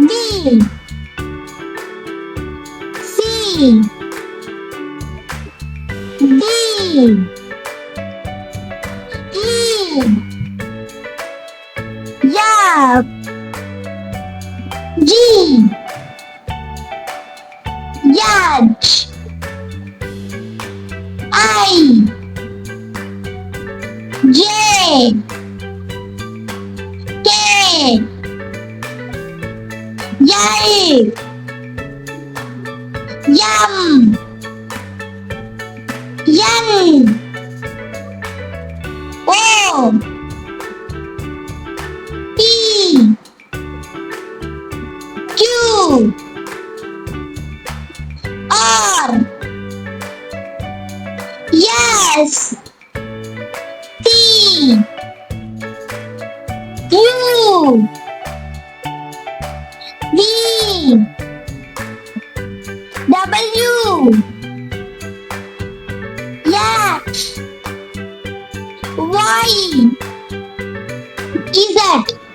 D, C, D, E, yup, G, Yach, I, J, K, Yay, Yum, Yan, O, P, Q, R, yes, T, U, V, W, X, Y, Z.